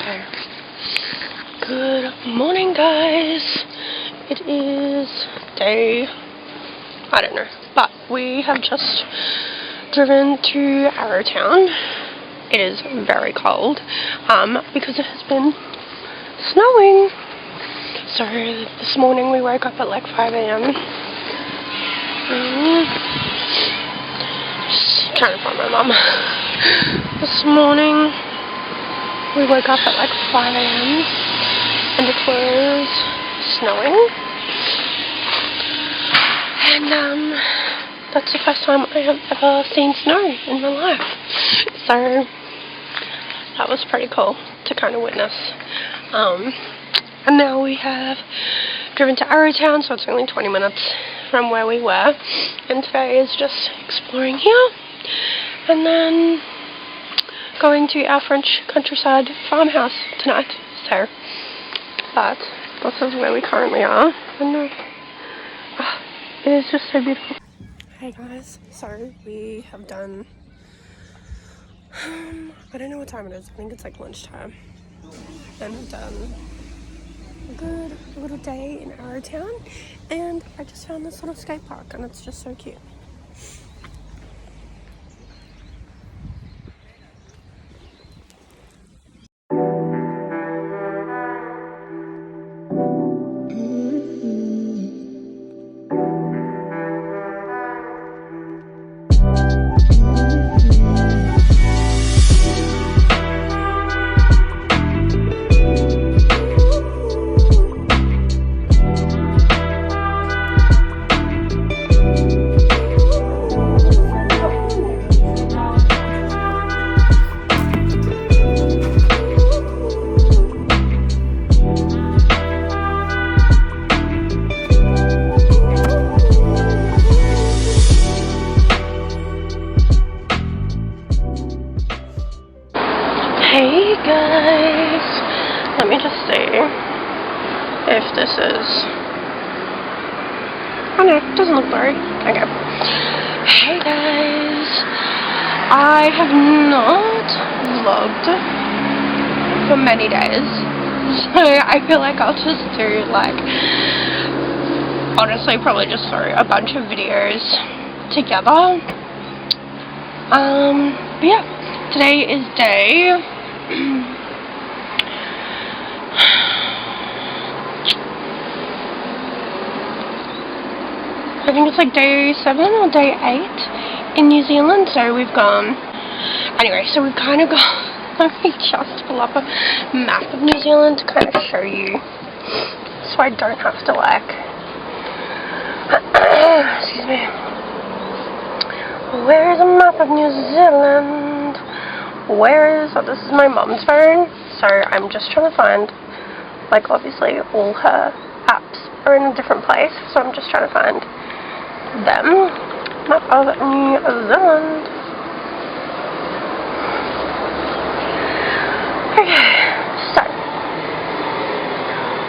Okay. Good morning, guys. It is day, I don't know, but we have just driven to Arrowtown. It is very cold, because it has been snowing. So this morning we woke up at like 5 a.m. Just trying to find my mum. This morning we woke up at like 5 a.m. and it was snowing. And that's the first time I have ever seen snow in my life. So that was pretty cool to kind of witness. And now we have driven to Arrowtown, so it's only 20 minutes from where we were. And today is just exploring here. And then going to our French countryside farmhouse tonight. So, but this is where we currently are. And it is just so beautiful. Hey guys, so we have done, I don't know what time it is, I think it's like lunchtime. And we've done a good little day in Arrowtown, and I just found this little skate park and it's just so cute. Hey guys, let me just see if this is, oh no, it doesn't look blurry. Okay. Hey guys, I have not vlogged for many days, so I feel like I'll just do like, honestly probably just throw a bunch of videos together. But yeah, today is day I think it's like day 7 or day 8 in New Zealand, so we've gone, anyway, so we've kind of got, let me just pull up a map of New Zealand to kind of show you, so I don't have to like, excuse me, where is a map of New Zealand? Where is, oh, this is my mom's phone, so I'm just trying to find, like, obviously all her apps are in a different place, so I'm just trying to find them. Map of New Zealand. Okay, so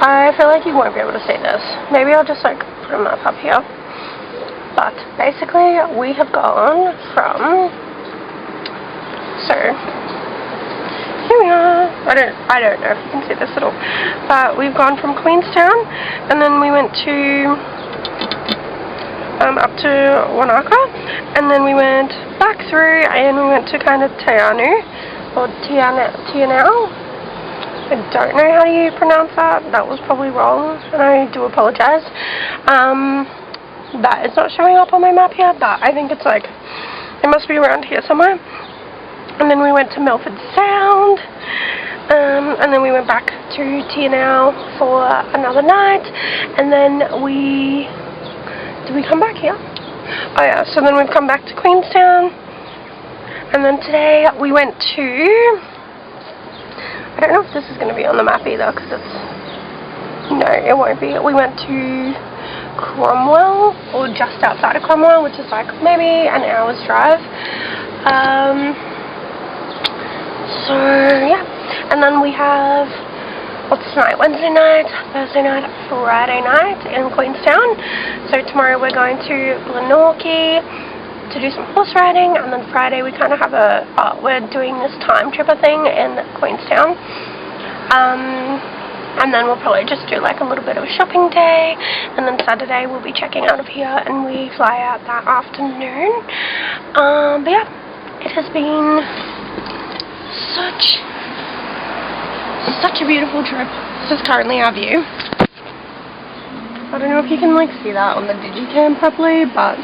I feel like you won't be able to see this. Maybe I'll just like put a map up here. But basically we have gone from, so here we are. I don't know if you can see this at all, but we've gone from Queenstown, and then we went to up to Wanaka, and then we went back through, and we went to kind of Tianu or Tianau. I don't know how you pronounce that. That was probably wrong, and I do apologize. That is not showing up on my map here, but I think it's like, it must be around here somewhere. And then we went to Milford Sound, and then we went back to Tianau for another night, and then did we come back here? Oh yeah, so then we've come back to Queenstown, and then today we went to, I don't know if this is going to be on the map either, because it's, no, it won't be. We went to Cromwell, or just outside of Cromwell, which is like maybe an hour's drive. So yeah, and then we have, what's tonight? Wednesday night, Thursday night, Friday night in Queenstown. So tomorrow we're going to Glenorchy to do some horse riding, and then Friday we kind of have we're doing this time tripper thing in Queenstown. And then we'll probably just do like a little bit of a shopping day, and then Saturday we'll be checking out of here and we fly out that afternoon. But yeah, it has been such a beautiful trip. This is currently our view. I don't know if you can like see that on the digicam properly, but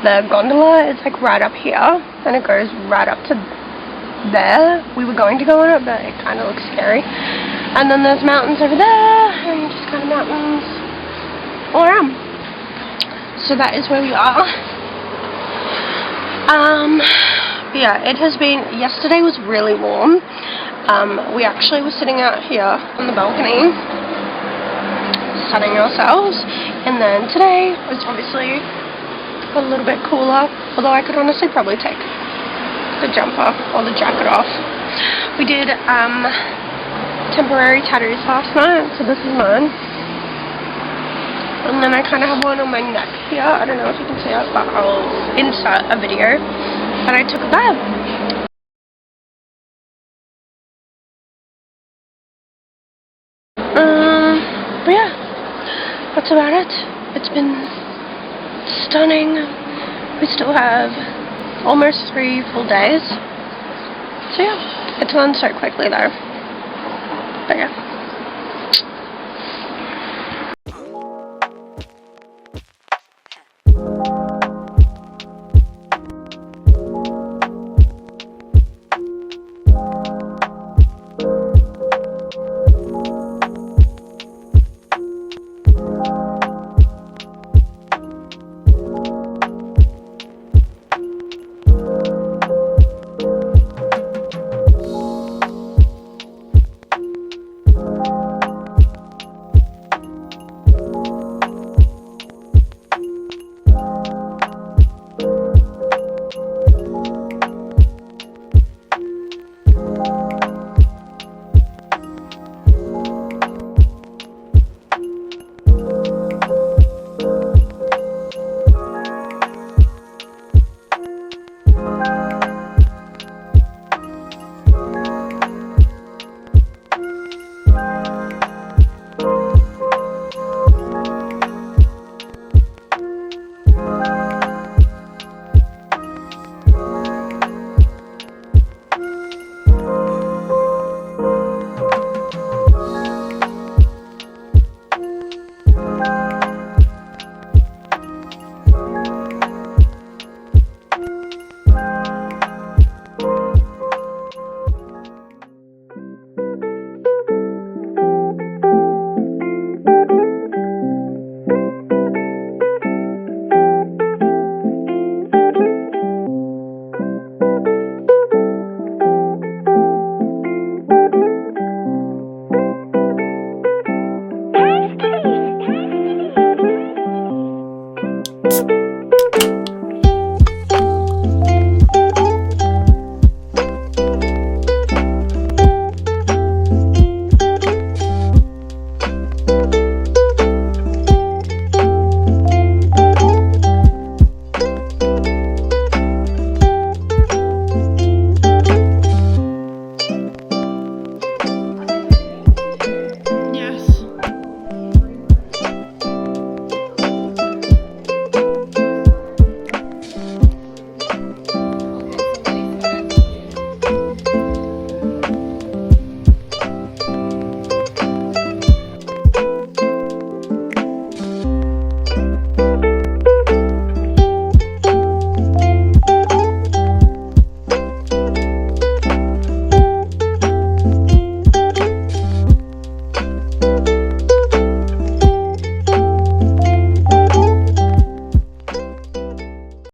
the gondola is like right up here and it goes right up to there. We were going to go on it, but it kind of looks scary. And then there's mountains over there and just kind of mountains all around. So that is where we are. But yeah, it has been, yesterday was really warm. We actually were sitting out here on the balcony sunning ourselves, and then today was obviously a little bit cooler, although I could honestly probably take the jumper or the jacket off. We did temporary tattoos last night, so this is mine, and then I kind of have one on my neck here. I don't know if you can see it, but I'll insert a video that I took of that. But yeah, that's about it. It's been stunning. We still have almost 3 full days. So yeah, it's gone so quickly though. But yeah.